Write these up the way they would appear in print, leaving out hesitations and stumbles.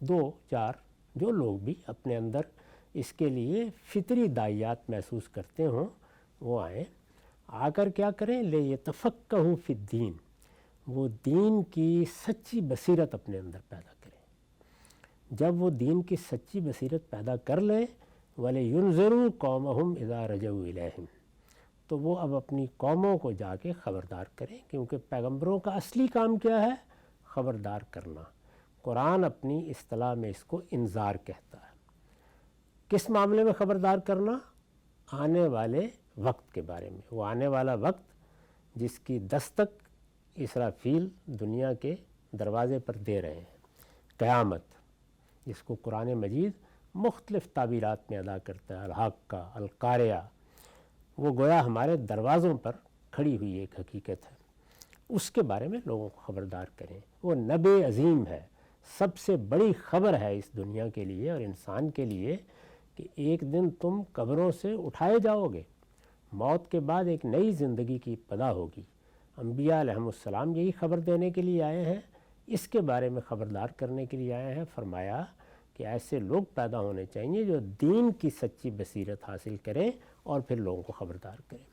دو چار جو لوگ بھی اپنے اندر اس کے لیے فطری داعیات محسوس کرتے ہوں وہ آئیں، آ کر کیا کریں، لے یتفقہوا فی الدین، وہ دین کی سچی بصیرت اپنے اندر پیدا کریں۔ جب وہ دین کی سچی بصیرت پیدا کر لیں، وَلِيُنذِرُوا قَوْمَهُمْ إِذَا رَجَعُوا إِلَيْهِمْ، تو وہ اب اپنی قوموں کو جا کے خبردار کریں، کیونکہ پیغمبروں کا اصلی کام کیا ہے؟ خبردار کرنا۔ قرآن اپنی اصطلاح میں اس کو انذار کہتا ہے۔ کس معاملے میں خبردار کرنا؟ آنے والے وقت کے بارے میں۔ وہ آنے والا وقت جس کی دستک اسرافیل دنیا کے دروازے پر دے رہے ہیں، قیامت، جس کو قرآن مجید مختلف تعبیرات میں ادا کرتا ہے، الحاقہ، القاریہ، وہ گویا ہمارے دروازوں پر کھڑی ہوئی ایک حقیقت ہے، اس کے بارے میں لوگوں کو خبردار کریں۔ وہ نبع عظیم ہے، سب سے بڑی خبر ہے اس دنیا کے لیے اور انسان کے لیے کہ ایک دن تم قبروں سے اٹھائے جاؤ گے، موت کے بعد ایک نئی زندگی کی ابتدا ہوگی۔ انبیاء علیہم السلام یہی خبر دینے کے لیے آئے ہیں، اس کے بارے میں خبردار کرنے کے لیے آئے ہیں۔ فرمایا کہ ایسے لوگ پیدا ہونے چاہیے جو دین کی سچی بصیرت حاصل کریں اور پھر لوگوں کو خبردار کریں۔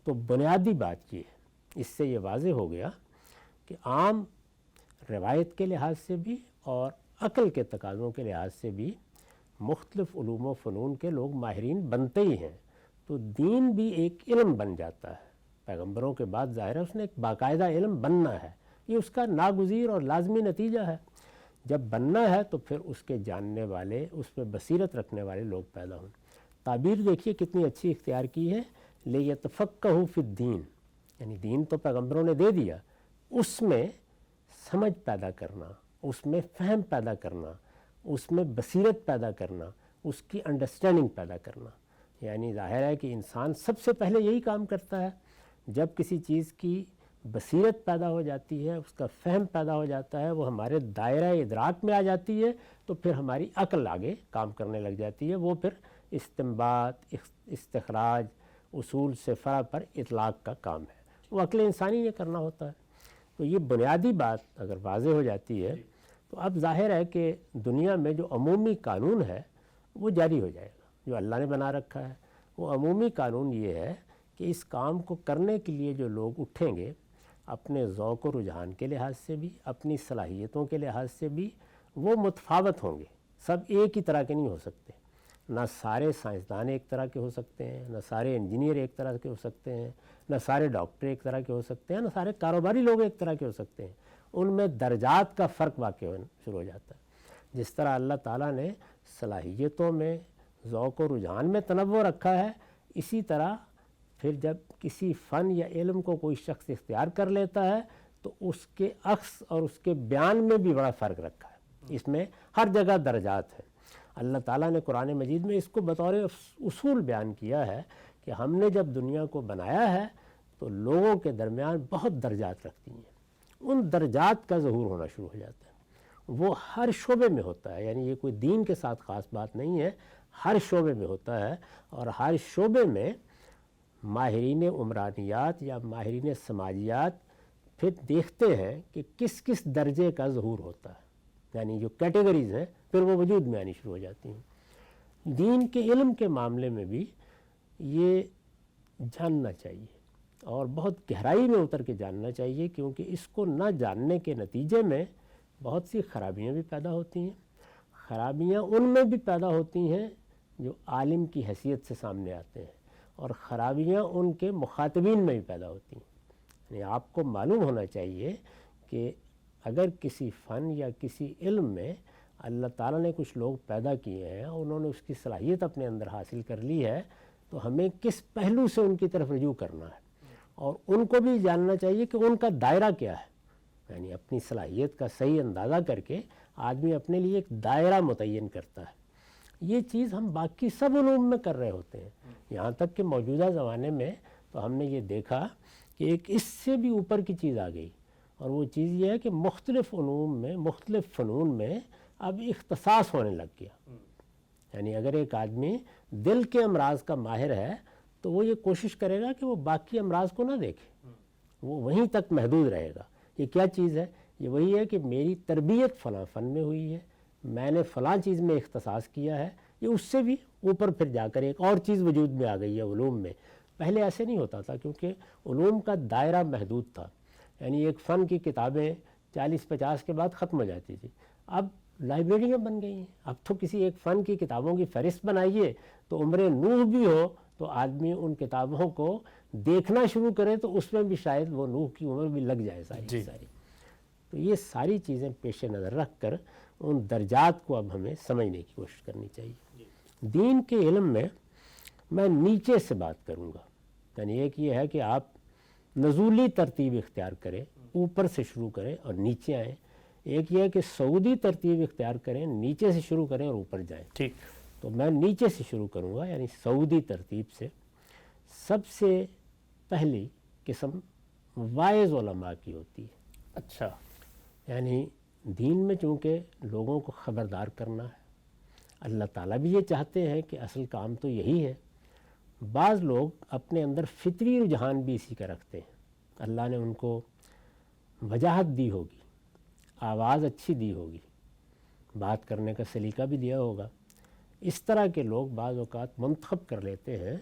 تو بنیادی بات یہ ہے، اس سے یہ واضح ہو گیا کہ عام روایت کے لحاظ سے بھی اور عقل کے تقاضوں کے لحاظ سے بھی مختلف علوم و فنون کے لوگ ماہرین بنتے ہی ہیں، تو دین بھی ایک علم بن جاتا ہے۔ پیغمبروں کے بعد ظاہر ہے اس نے ایک باقاعدہ علم بننا ہے، یہ اس کا ناگزیر اور لازمی نتیجہ ہے۔ جب بننا ہے تو پھر اس کے جاننے والے، اس پہ بصیرت رکھنے والے لوگ پیدا ہوں۔ تعبیر دیکھیے کتنی اچھی اختیار کی ہے، لِیَتَفَقَّهُوا فِی الدین، یعنی دین تو پیغمبروں نے دے دیا، اس میں سمجھ پیدا کرنا، اس میں فہم پیدا کرنا، اس میں بصیرت پیدا کرنا، اس کی انڈرسٹینڈنگ پیدا کرنا۔ یعنی ظاہر ہے کہ انسان سب سے پہلے یہی کام کرتا ہے، جب کسی چیز کی بصیرت پیدا ہو جاتی ہے، اس کا فہم پیدا ہو جاتا ہے، وہ ہمارے دائرہ ادراک میں آ جاتی ہے، تو پھر ہماری عقل آگے کام کرنے لگ جاتی ہے، وہ پھر استنباط، استخراج، اصول سے فرع پر اطلاق کا کام ہے، وہ عقل انسانی نے کرنا ہوتا ہے۔ تو یہ بنیادی بات اگر واضح ہو جاتی ہے تو اب ظاہر ہے کہ دنیا میں جو عمومی قانون ہے وہ جاری ہو جائے گا، جو اللہ نے بنا رکھا ہے۔ وہ عمومی قانون یہ ہے کہ اس کام کو کرنے کے لیے جو لوگ اٹھیں گے، اپنے ذوق و رجحان کے لحاظ سے بھی، اپنی صلاحیتوں کے لحاظ سے بھی، وہ متفاوت ہوں گے، سب ایک ہی طرح کے نہیں ہو سکتے۔ نہ سارے سائنسدان ایک طرح کے ہو سکتے ہیں، نہ سارے انجینئر ایک طرح کے ہو سکتے ہیں، نہ سارے ڈاکٹر ایک طرح کے ہو سکتے ہیں، نہ سارے کاروباری لوگ ایک طرح کے ہو سکتے ہیں۔ ان میں درجات کا فرق واقع ہونا شروع ہو جاتا ہے۔ جس طرح اللہ تعالیٰ نے صلاحیتوں میں، ذوق و رجحان میں تنوع رکھا ہے، اسی طرح پھر جب کسی فن یا علم کو کوئی شخص اختیار کر لیتا ہے تو اس کے عکس اور اس کے بیان میں بھی بڑا فرق رکھا ہے۔ اس میں ہر جگہ درجات ہیں۔ اللہ تعالیٰ نے قرآن مجید میں اس کو بطور اصول بیان کیا ہے کہ ہم نے جب دنیا کو بنایا ہے تو لوگوں کے درمیان بہت درجات رکھتی ہیں، ان درجات کا ظہور ہونا شروع ہو جاتا ہے۔ وہ ہر شعبے میں ہوتا ہے، یعنی یہ کوئی دین کے ساتھ خاص بات نہیں ہے، ہر شعبے میں ہوتا ہے، اور ہر شعبے میں ماہرین عمرانیات یا ماہرین سماجیات پھر دیکھتے ہیں کہ کس کس درجے کا ظہور ہوتا ہے، یعنی جو کیٹیگریز ہیں پھر وہ وجود میں آنی شروع ہو جاتی ہیں۔ دین کے علم کے معاملے میں بھی یہ جاننا چاہیے اور بہت گہرائی میں اتر کے جاننا چاہیے، کیونکہ اس کو نہ جاننے کے نتیجے میں بہت سی خرابیاں بھی پیدا ہوتی ہیں۔ خرابیاں ان میں بھی پیدا ہوتی ہیں جو عالم کی حیثیت سے سامنے آتے ہیں، اور خرابیاں ان کے مخاطبین میں بھی پیدا ہوتی ہیں۔ یعنی آپ کو معلوم ہونا چاہیے کہ اگر کسی فن یا کسی علم میں اللہ تعالیٰ نے کچھ لوگ پیدا کیے ہیں اور انہوں نے اس کی صلاحیت اپنے اندر حاصل کر لی ہے، تو ہمیں کس پہلو سے ان کی طرف رجوع کرنا ہے، اور ان کو بھی جاننا چاہیے کہ ان کا دائرہ کیا ہے۔ یعنی اپنی صلاحیت کا صحیح اندازہ کر کے آدمی اپنے لیے ایک دائرہ متعین کرتا ہے۔ یہ چیز ہم باقی سب علوم میں کر رہے ہوتے ہیں، یہاں تک کہ موجودہ زمانے میں تو ہم نے یہ دیکھا کہ ایک اس سے بھی اوپر کی چیز آ گئی، اور وہ چیز یہ ہے کہ مختلف علوم میں، مختلف فنون میں اب اختصاص ہونے لگ گیا۔ یعنی اگر ایک آدمی دل کے امراض کا ماہر ہے تو وہ یہ کوشش کرے گا کہ وہ باقی امراض کو نہ دیکھے، وہ وہیں تک محدود رہے گا۔ یہ کیا چیز ہے؟ یہ وہی ہے کہ میری تربیت فلاں فن میں ہوئی ہے، میں نے فلاں چیز میں اختصاص کیا ہے، یہ اس سے بھی اوپر پھر جا کر ایک اور چیز وجود میں آ گئی ہے علوم میں۔ پہلے ایسے نہیں ہوتا تھا کیونکہ علوم کا دائرہ محدود تھا، یعنی ایک فن کی کتابیں 40-50 کے بعد ختم ہو جاتی تھی۔ اب لائبریریاں بن گئی ہیں، اب تو کسی ایک فن کی کتابوں کی فہرست بنائیے تو عمر نوح بھی ہو تو آدمی ان کتابوں کو دیکھنا شروع کرے تو اس میں بھی شاید وہ نوح کی عمر بھی لگ جائے ساری ساری۔ تو یہ ساری چیزیں پیش نظر رکھ کر ان درجات کو اب ہمیں سمجھنے کی کوشش کرنی چاہیے۔ دین کے علم میں نیچے سے بات کروں گا، یعنی ایک یہ ہے کہ آپ نزولی ترتیب اختیار کریں، اوپر سے شروع کریں اور نیچے آئیں، ایک یہ ہے کہ سعودی ترتیب اختیار کریں، نیچے سے شروع کریں اور اوپر جائیں۔ ٹھیک، تو میں نیچے سے شروع کروں گا، یعنی سعودی ترتیب سے۔ سب سے پہلی قسم واعظ علماء کی ہوتی ہے۔ اچھا، یعنی دین میں چونکہ لوگوں کو خبردار کرنا ہے، اللہ تعالیٰ بھی یہ چاہتے ہیں کہ اصل کام تو یہی ہے۔ بعض لوگ اپنے اندر فطری رجحان بھی اسی کا رکھتے ہیں، اللہ نے ان کو وجاہت دی ہوگی، آواز اچھی دی ہوگی، بات کرنے کا سلیقہ بھی دیا ہوگا۔ اس طرح کے لوگ بعض اوقات منتخب کر لیتے ہیں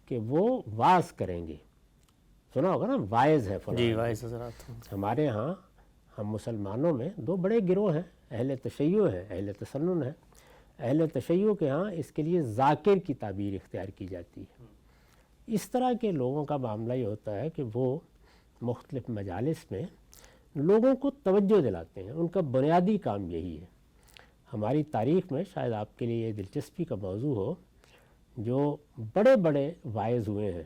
کہ وہ واعظ کریں گے۔ سنا ہوگا نا، واعظ ہے فلاں۔ جی، واعظ حضرات۔ ہمارے ہاں ہم مسلمانوں میں دو بڑے گروہ ہیں، اہل تشیع ہے، اہل تسنن ہے۔ اہل تشیع کے ہاں اس کے لیے ذاکر کی تعبیر اختیار کی جاتی ہے۔ اس طرح کے لوگوں کا معاملہ یہ ہوتا ہے کہ وہ مختلف مجالس میں لوگوں کو توجہ دلاتے ہیں، ان کا بنیادی کام یہی ہے۔ ہماری تاریخ میں شاید آپ کے لیے یہ دلچسپی کا موضوع ہو، جو بڑے بڑے واعظ ہوئے ہیں،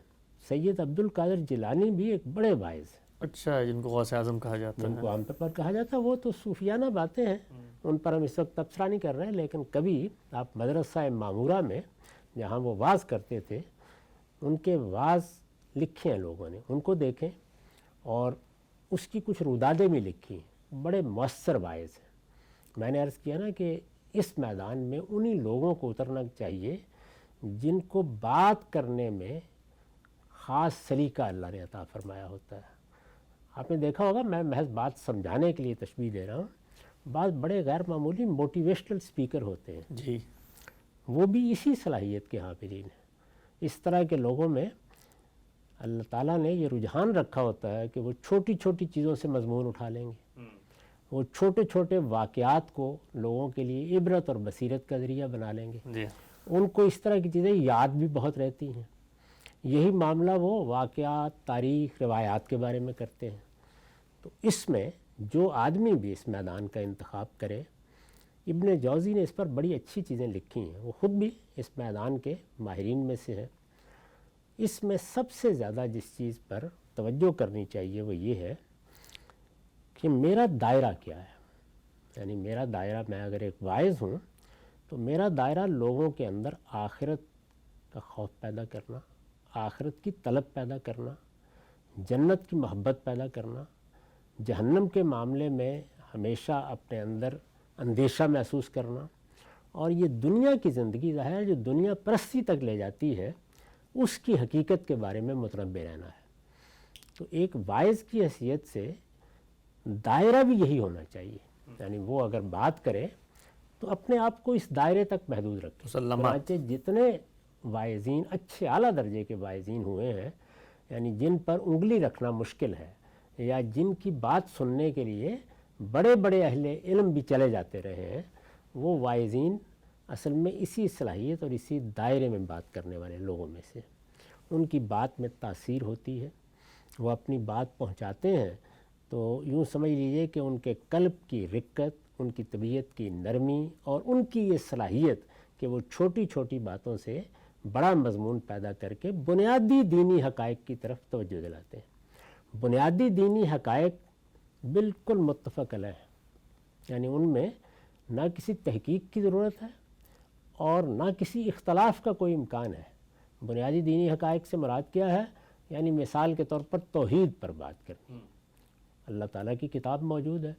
سید عبد القادر جیلانی بھی ایک بڑے واعظ ہیں۔ اچھا، جن کو غوث اعظم کہا جاتا جن ہے۔ کو عام طور پر کہا جاتا ہے، وہ تو صوفیانہ باتیں ہیں، ان پر ہم اس وقت تبصرہ نہیں کر رہے ہیں، لیکن کبھی آپ مدرسہ معمورہ میں جہاں وہ واعظ کرتے تھے، ان کے واعظ لکھے ہیں لوگوں نے، ان کو دیکھیں اور اس کی کچھ رودادیں بھی لکھی ہیں، بڑے مؤثر واعظ ہیں۔ میں نے عرض کیا نا کہ اس میدان میں انہی لوگوں کو اترنا چاہیے جن کو بات کرنے میں خاص سلیقہ اللہ نے عطا فرمایا ہوتا ہے۔ آپ نے دیکھا ہوگا، میں محض بات سمجھانے کے لیے تشبیہ دے رہا ہوں، بعض بڑے غیر معمولی موٹیویشنل سپیکر ہوتے ہیں، جی، وہ بھی اسی صلاحیت کے حاملین ہیں۔ اس طرح کے لوگوں میں اللہ تعالیٰ نے یہ رجحان رکھا ہوتا ہے کہ وہ چھوٹی چھوٹی چیزوں سے مضمون اٹھا لیں گے، وہ چھوٹے چھوٹے واقعات کو لوگوں کے لیے عبرت اور بصیرت کا ذریعہ بنا لیں گے۔ جی، ان کو اس طرح کی چیزیں یاد بھی بہت رہتی ہیں۔ یہی معاملہ وہ واقعات، تاریخ، روایات کے بارے میں کرتے ہیں۔ تو اس میں جو آدمی بھی اس میدان کا انتخاب کرے، ابن جوزی نے اس پر بڑی اچھی چیزیں لکھی ہیں، وہ خود بھی اس میدان کے ماہرین میں سے ہے۔ اس میں سب سے زیادہ جس چیز پر توجہ کرنی چاہیے وہ یہ ہے کہ میرا دائرہ کیا ہے، یعنی میرا دائرہ، میں اگر ایک واعظ ہوں تو میرا دائرہ لوگوں کے اندر آخرت کا خوف پیدا کرنا، آخرت کی طلب پیدا کرنا، جنت کی محبت پیدا کرنا، جہنم کے معاملے میں ہمیشہ اپنے اندر اندیشہ محسوس کرنا، اور یہ دنیا کی زندگی ظاہر ہے جو دنیا پرستی تک لے جاتی ہے، اس کی حقیقت کے بارے میں متنبع رہنا ہے۔ تو ایک واعظ کی حیثیت سے دائرہ بھی یہی ہونا چاہیے، یعنی وہ اگر بات کرے تو اپنے آپ کو اس دائرے تک محدود رکھے۔ چنانچہ جتنے واعظین اچھے اعلیٰ درجے کے واعظین ہوئے ہیں، یعنی جن پر انگلی رکھنا مشکل ہے یا جن کی بات سننے کے لیے بڑے بڑے اہل علم بھی چلے جاتے رہے ہیں، وہ واعظین اصل میں اسی صلاحیت اور اسی دائرے میں بات کرنے والے لوگوں میں سے۔ ان کی بات میں تاثیر ہوتی ہے، وہ اپنی بات پہنچاتے ہیں تو یوں سمجھ لیجئے کہ ان کے قلب کی رقت، ان کی طبیعت کی نرمی اور ان کی یہ صلاحیت کہ وہ چھوٹی چھوٹی باتوں سے بڑا مضمون پیدا کر کے بنیادی دینی حقائق کی طرف توجہ دلاتے ہیں۔ بنیادی دینی حقائق بالکل متفق علیہ ہیں، یعنی ان میں نہ کسی تحقیق کی ضرورت ہے اور نہ کسی اختلاف کا کوئی امکان ہے۔ بنیادی دینی حقائق سے مراد کیا ہے؟ یعنی مثال کے طور پر توحید پر بات کرنی۔ اللہ تعالیٰ کی کتاب موجود ہے،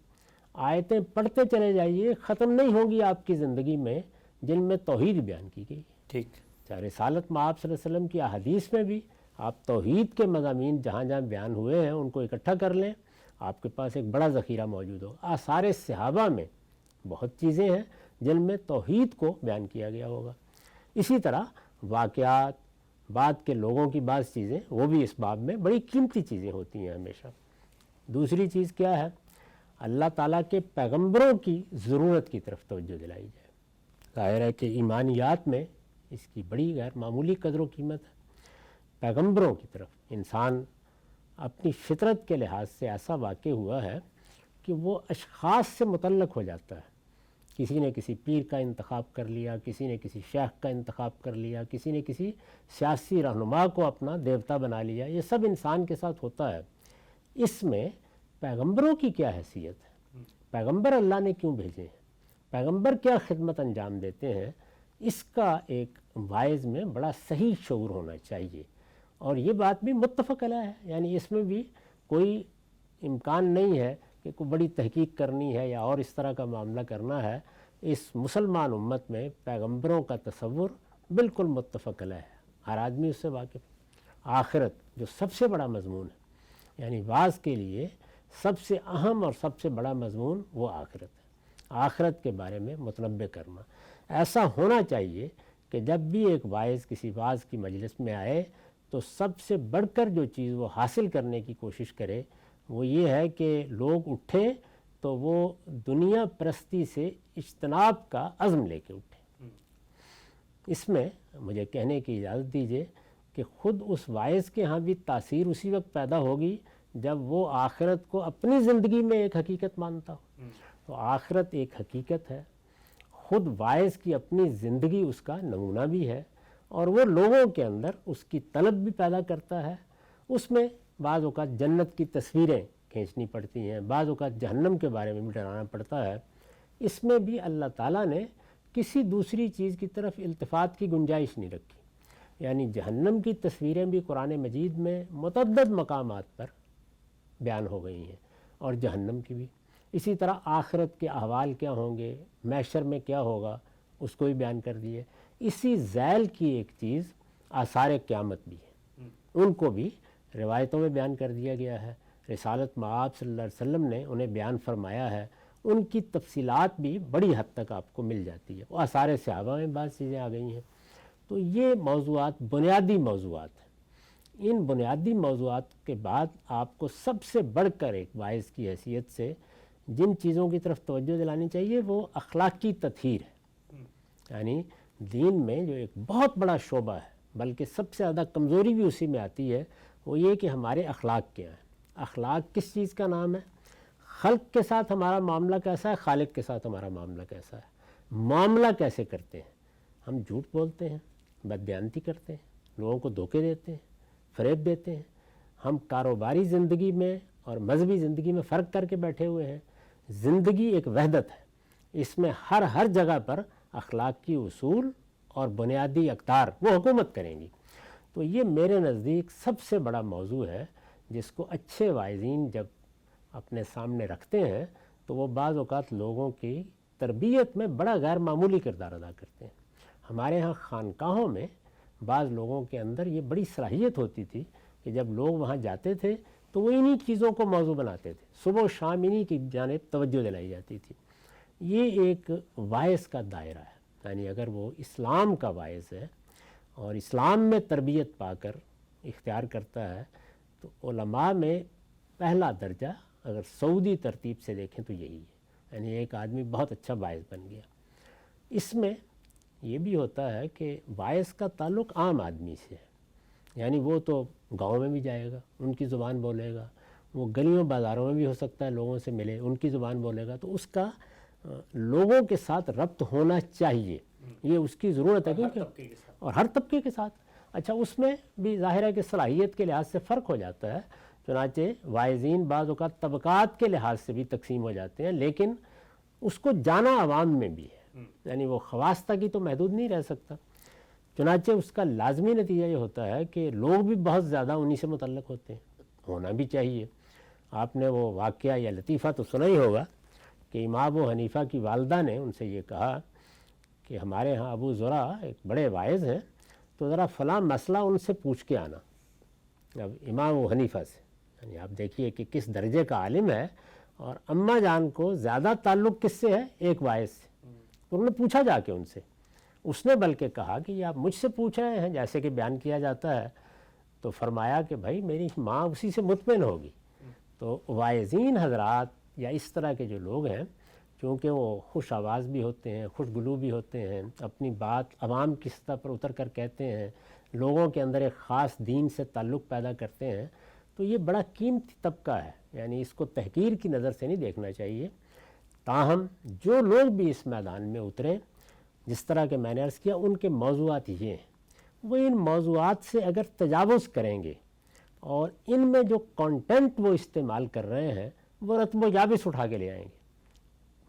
آیتیں پڑھتے چلے جائیے، ختم نہیں ہوگی آپ کی زندگی میں جن میں توحید بیان کی گئی۔ ٹھیک، چاہے رسالت میں آپ صلی اللہ علیہ وسلم کی احادیث میں بھی آپ توحید کے مضامین جہاں جہاں بیان ہوئے ہیں ان کو اکٹھا کر لیں، آپ کے پاس ایک بڑا ذخیرہ موجود ہو۔ آثار صحابہ میں بہت چیزیں ہیں جن میں توحید کو بیان کیا گیا ہوگا۔ اسی طرح واقعات، بعد کے لوگوں کی بعض چیزیں، وہ بھی اس باب میں بڑی قیمتی چیزیں ہوتی ہیں ہمیشہ۔ دوسری چیز کیا ہے؟ اللہ تعالیٰ کے پیغمبروں کی ضرورت کی طرف توجہ دلائی جائے۔ ظاہر ہے کہ ایمانیات میں اس کی بڑی غیر معمولی قدر و قیمت ہے۔ پیغمبروں کی طرف انسان اپنی فطرت کے لحاظ سے ایسا واقع ہوا ہے کہ وہ اشخاص سے متعلق ہو جاتا ہے۔ کسی نے کسی پیر کا انتخاب کر لیا، کسی نے کسی شیخ کا انتخاب کر لیا، کسی نے کسی سیاسی رہنما کو اپنا دیوتا بنا لیا۔ یہ سب انسان کے ساتھ ہوتا ہے۔ اس میں پیغمبروں کی کیا حیثیت ہے؟ پیغمبر اللہ نے کیوں بھیجے ہیں؟ پیغمبر کیا خدمت انجام دیتے ہیں؟ اس کا ایک واعظ میں بڑا صحیح شعور ہونا چاہیے، اور یہ بات بھی متفق علیہ ہے۔ یعنی اس میں بھی کوئی امکان نہیں ہے کہ کوئی بڑی تحقیق کرنی ہے یا اور اس طرح کا معاملہ کرنا ہے۔ اس مسلمان امت میں پیغمبروں کا تصور بالکل متفق علیہ ہے، ہر آدمی اس سے واقف۔ آخرت جو سب سے بڑا مضمون ہے، یعنی بعض کے لیے سب سے اہم اور سب سے بڑا مضمون وہ آخرت ہے۔ آخرت کے بارے میں متنبہ کرنا ایسا ہونا چاہیے کہ جب بھی ایک واعظ کسی واعظ کی مجلس میں آئے تو سب سے بڑھ کر جو چیز وہ حاصل کرنے کی کوشش کرے وہ یہ ہے کہ لوگ اٹھیں تو وہ دنیا پرستی سے اجتناب کا عزم لے کے اٹھیں۔ اس میں مجھے کہنے کی اجازت دیجیے کہ خود اس واعظ کے ہاں بھی تاثیر اسی وقت پیدا ہوگی جب وہ آخرت کو اپنی زندگی میں ایک حقیقت مانتا ہو۔ تو آخرت ایک حقیقت ہے، خود واعظ کی اپنی زندگی اس کا نمونہ بھی ہے، اور وہ لوگوں کے اندر اس کی طلب بھی پیدا کرتا ہے۔ اس میں بعض اوقات جنت کی تصویریں کھینچنی پڑتی ہیں، بعض اوقات جہنم کے بارے میں بھی ڈرانا پڑتا ہے۔ اس میں بھی اللہ تعالیٰ نے کسی دوسری چیز کی طرف التفات کی گنجائش نہیں رکھی۔ یعنی جہنم کی تصویریں بھی قرآن مجید میں متعدد مقامات پر بیان ہو گئی ہیں، اور جہنم کی بھی۔ اسی طرح آخرت کے احوال کیا ہوں گے، محشر میں کیا ہوگا، اس کو بھی بیان کر دیے۔ اسی ذیل کی ایک چیز آثار قیامت بھی ہے، ان کو بھی روایتوں میں بیان کر دیا گیا ہے۔ رسالت مآب صلی اللہ علیہ وسلم نے انہیں بیان فرمایا ہے، ان کی تفصیلات بھی بڑی حد تک آپ کو مل جاتی ہے۔ وہ آثار صحابہ میں بعض چیزیں آ گئی ہیں۔ تو یہ موضوعات بنیادی موضوعات ہیں۔ ان بنیادی موضوعات کے بعد آپ کو سب سے بڑھ کر ایک واعظ کی حیثیت سے جن چیزوں کی طرف توجہ دلانی چاہیے وہ اخلاقی تطہیر ہے۔ یعنی دین میں جو ایک بہت بڑا شعبہ ہے، بلکہ سب سے زیادہ کمزوری بھی اسی میں آتی ہے، وہ یہ کہ ہمارے اخلاق کیا ہیں۔ اخلاق کس چیز کا نام ہے؟ خلق کے ساتھ ہمارا معاملہ کیسا ہے، خالق کے ساتھ ہمارا معاملہ کیسا ہے، معاملہ کیسے کرتے ہیں۔ ہم جھوٹ بولتے ہیں، بدبیانتی کرتے ہیں، لوگوں کو دھوکے دیتے ہیں، فریب دیتے ہیں۔ ہم کاروباری زندگی میں اور مذہبی زندگی میں فرق کر کے بیٹھے ہوئے ہیں۔ زندگی ایک وحدت ہے، اس میں ہر جگہ پر اخلاقی اصول اور بنیادی اقدار وہ حکومت کریں گی۔ تو یہ میرے نزدیک سب سے بڑا موضوع ہے جس کو اچھے واعظین جب اپنے سامنے رکھتے ہیں تو وہ بعض اوقات لوگوں کی تربیت میں بڑا غیر معمولی کردار ادا کرتے ہیں۔ ہمارے ہاں خانقاہوں میں بعض لوگوں کے اندر یہ بڑی صلاحیت ہوتی تھی کہ جب لوگ وہاں جاتے تھے تو وہ انہی چیزوں کو موضوع بناتے تھے، صبح و شام انہی کی جانب توجہ دلائی جاتی تھی۔ یہ ایک واعظ کا دائرہ ہے، یعنی اگر وہ اسلام کا واعظ ہے اور اسلام میں تربیت پا کر اختیار کرتا ہے تو علماء میں پہلا درجہ اگر سعودی ترتیب سے دیکھیں تو یہی ہے، یعنی ایک آدمی بہت اچھا واعظ بن گیا۔ اس میں یہ بھی ہوتا ہے کہ واعظ کا تعلق عام آدمی سے ہے، یعنی وہ تو گاؤں میں بھی جائے گا، ان کی زبان بولے گا، وہ گلیوں بازاروں میں بھی ہو سکتا ہے لوگوں سے ملے، ان کی زبان بولے گا، تو اس کا لوگوں کے ساتھ ربط ہونا چاہیے، یہ اس کی ضرورت ہے، کیونکہ اور ہر طبقے کے ساتھ۔ اچھا اس میں بھی ظاہر ہے کہ صلاحیت کے لحاظ سے فرق ہو جاتا ہے، چنانچہ واعظین بعض اوقات طبقات کے لحاظ سے بھی تقسیم ہو جاتے ہیں، لیکن اس کو جانا عوام میں بھی ہے، یعنی وہ خواص تک ہی تو محدود نہیں رہ سکتا۔ چنانچہ اس کا لازمی نتیجہ یہ ہوتا ہے کہ لوگ بھی بہت زیادہ انہی سے متعلق ہوتے ہیں، ہونا بھی چاہیے۔ آپ نے وہ واقعہ یا لطیفہ تو سنا ہی ہوگا کہ امام ابو حنیفہ کی والدہ نے ان سے یہ کہا کہ ہمارے ہاں ابو زرع ایک بڑے واعظ ہیں، تو ذرا فلاں مسئلہ ان سے پوچھ کے آنا۔ اب امام ابو حنیفہ سے، یعنی آپ دیکھیے کہ کس درجے کا عالم ہے، اور اماں جان کو زیادہ تعلق کس سے ہے؟ ایک واعظ سے۔ انہوں نے پوچھا جا کے ان سے، اس نے بلکہ کہا کہ یہ آپ مجھ سے پوچھ رہے ہیں جیسے کہ بیان کیا جاتا ہے، تو فرمایا کہ بھائی میری ماں اسی سے مطمئن ہوگی۔ تو واعظین حضرات یا اس طرح کے جو لوگ ہیں، چونکہ وہ خوش آواز بھی ہوتے ہیں، خوش گلو بھی ہوتے ہیں، اپنی بات عوام کی سطح پر اتر کر کہتے ہیں، لوگوں کے اندر ایک خاص دین سے تعلق پیدا کرتے ہیں، تو یہ بڑا قیمتی طبقہ ہے، یعنی اس کو تحقیر کی نظر سے نہیں دیکھنا چاہیے۔ تاہم جو لوگ بھی اس میدان میں اتریں، جس طرح کہ میں نے عرض کیا، ان کے موضوعات یہ ہیں، وہ ان موضوعات سے اگر تجاوز کریں گے اور ان میں جو کانٹینٹ وہ استعمال کر رہے ہیں وہ رتب و یابس اٹھا کے لے آئیں گے،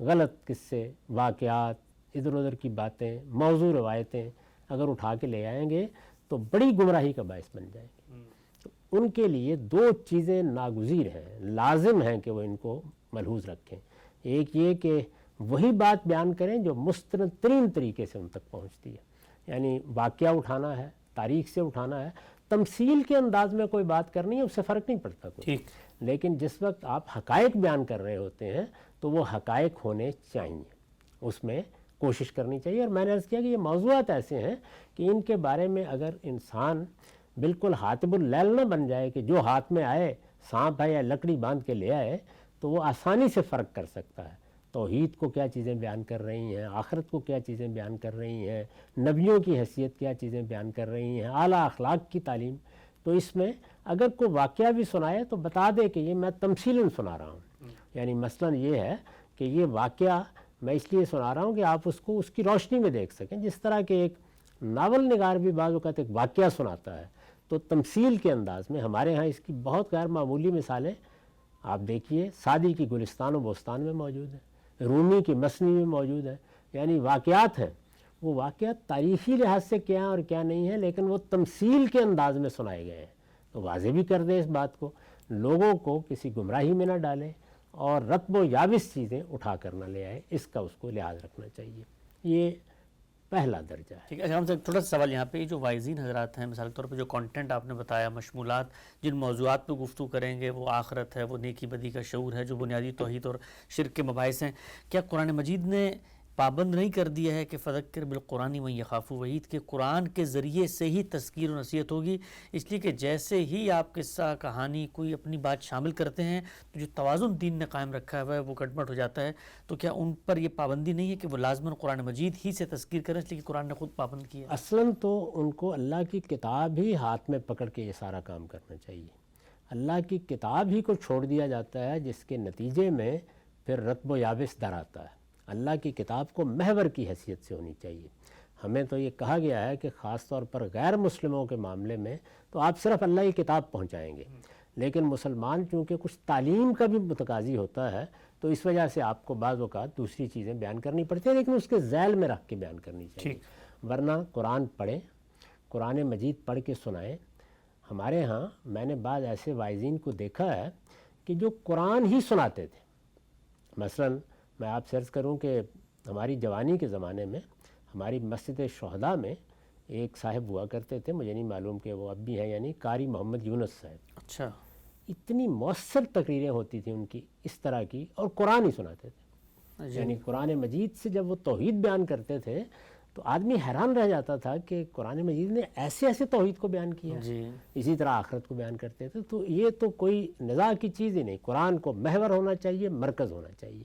غلط قصے، واقعات، ادھر ادھر کی باتیں، موضوع روایتیں اگر اٹھا کے لے آئیں گے تو بڑی گمراہی کا باعث بن جائیں گے۔ تو ان کے لیے دو چیزیں ناگزیر ہیں، لازم ہیں کہ وہ ان کو ملحوظ رکھیں۔ ایک یہ کہ وہی بات بیان کریں جو مستند ترین طریقے سے ان تک پہنچتی ہے، یعنی واقعہ اٹھانا ہے، تاریخ سے اٹھانا ہے، تمثیل کے انداز میں کوئی بات کرنی ہے، اس سے فرق نہیں پڑتا کوئی، لیکن جس وقت آپ حقائق بیان کر رہے ہوتے ہیں تو وہ حقائق ہونے چاہیے، اس میں کوشش کرنی چاہیے۔ اور میں نے عرض کیا کہ یہ موضوعات ایسے ہیں کہ ان کے بارے میں اگر انسان بالکل حاتب اللیل نہ بن جائے کہ جو ہاتھ میں آئے، سانپ ہے یا لکڑی باندھ کے لے آئے، تو وہ آسانی سے فرق کر سکتا ہے۔ توحید کو کیا چیزیں بیان کر رہی ہیں، آخرت کو کیا چیزیں بیان کر رہی ہیں، نبیوں کی حیثیت کیا چیزیں بیان کر رہی ہیں، اعلیٰ اخلاق کی تعلیم۔ تو اس میں اگر کوئی واقعہ بھی سنائے تو بتا دے کہ یہ میں تمثیلاً سنا رہا ہوں، یعنی مثلاً یہ ہے کہ یہ واقعہ میں اس لیے سنا رہا ہوں کہ آپ اس کو اس کی روشنی میں دیکھ سکیں، جس طرح کہ ایک ناول نگار بھی بعض اوقات ایک واقعہ سناتا ہے تو تمثیل کے انداز میں۔ ہمارے ہاں اس کی بہت غیر معمولی مثالیں آپ دیکھیے، سعدی کی گلستان و بوستان میں موجود ہیں، رومی کی مثنی میں موجود ہے، یعنی واقعات ہیں، وہ واقعات تاریخی لحاظ سے کیا ہیں اور کیا نہیں ہیں، لیکن وہ تمثیل کے انداز میں سنائے گئے ہیں۔ تو واضح بھی کر دیں اس بات کو، لوگوں کو کسی گمراہی میں نہ ڈالیں اور رتب و یابس چیزیں اٹھا کر نہ لے آئے، اس کا اس کو لحاظ رکھنا چاہیے۔ یہ پہلا درجہ ہے۔ ٹھیک ہے، ہم سے تھوڑا سا سوال یہاں پہ، جو واعظین حضرات ہیں، مثال کے طور پہ جو کانٹینٹ آپ نے بتایا، مشمولات جن موضوعات پہ گفتگو کریں گے، وہ آخرت ہے، وہ نیکی بدی کا شعور ہے، جو بنیادی توحید اور شرک کے مباحث ہیں، کیا قرآن مجید نے پابند نہیں کر دیا ہے کہ فذکر بالقرآن من یخاف وعید، کہ قرآن کے ذریعے سے ہی تذکیر و نصیحت ہوگی؟ اس لیے کہ جیسے ہی آپ قصہ کہانی کوئی اپنی بات شامل کرتے ہیں تو جو توازن دین نے قائم رکھا ہوا ہے وہ گڑبڑ ہو جاتا ہے، تو کیا ان پر یہ پابندی نہیں ہے کہ وہ لازماً قرآن مجید ہی سے تذکیر کریں، اس لیے کہ قرآن نے خود پابند کیا ہے؟ اصلاً تو ان کو اللہ کی کتاب ہی ہاتھ میں پکڑ کے یہ سارا کام کرنا چاہیے۔ اللہ کی کتاب ہی کو چھوڑ دیا جاتا ہے، جس کے نتیجے میں پھر رتب و یابس در آتا ہے۔ اللہ کی کتاب کو محور کی حیثیت سے ہونی چاہیے۔ ہمیں تو یہ کہا گیا ہے کہ خاص طور پر غیر مسلموں کے معاملے میں تو آپ صرف اللہ کی کتاب پہنچائیں گے، لیکن مسلمان چونکہ کچھ تعلیم کا بھی متقاضی ہوتا ہے تو اس وجہ سے آپ کو بعض اوقات دوسری چیزیں بیان کرنی پڑتی ہیں، لیکن اس کے ذیل میں رکھ کے بیان کرنی چاہیے۔ ورنہ قرآن پڑھیں، قرآن مجید پڑھ کے سنائیں۔ ہمارے ہاں میں نے بعض ایسے واعظین کو دیکھا ہے کہ جو قرآن ہی سناتے تھے۔ مثلاً میں آپ سے عرض کروں کہ ہماری جوانی کے زمانے میں ہماری مسجد شہداء میں ایک صاحب ہوا کرتے تھے، مجھے نہیں معلوم کہ وہ اب بھی ہیں، یعنی قاری محمد یونس صاحب۔ اچھا، اتنی مؤثر تقریریں ہوتی تھیں ان کی اس طرح کی، اور قرآن ہی سناتے تھے۔ یعنی قرآن مجید سے جب وہ توحید بیان کرتے تھے تو آدمی حیران رہ جاتا تھا کہ قرآن مجید نے ایسے ایسے توحید کو بیان کیا ہے۔ اسی طرح آخرت کو بیان کرتے تھے۔ تو یہ تو کوئی نزاع کی چیز ہی نہیں، قرآن کو محور ہونا چاہیے، مرکز ہونا چاہیے،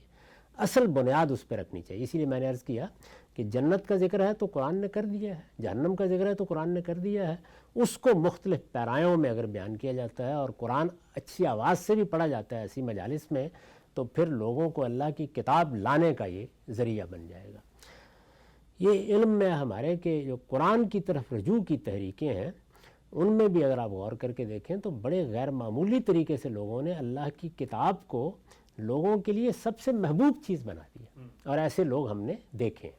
اصل بنیاد اس پہ رکھنی چاہیے۔ اسی لیے میں نے عرض کیا کہ جنت کا ذکر ہے تو قرآن نے کر دیا ہے، جہنم کا ذکر ہے تو قرآن نے کر دیا ہے۔ اس کو مختلف پیرایوں میں اگر بیان کیا جاتا ہے اور قرآن اچھی آواز سے بھی پڑھا جاتا ہے ایسی مجالس میں، تو پھر لوگوں کو اللہ کی کتاب لانے کا یہ ذریعہ بن جائے گا۔ یہ علم میں ہمارے کہ جو قرآن کی طرف رجوع کی تحریکیں ہیں، ان میں بھی اگر آپ غور کر کے دیکھیں تو بڑے غیر معمولی طریقے سے لوگوں نے اللہ کی کتاب کو لوگوں کے لیے سب سے محبوب چیز بنا دیا، اور ایسے لوگ ہم نے دیکھے ہیں۔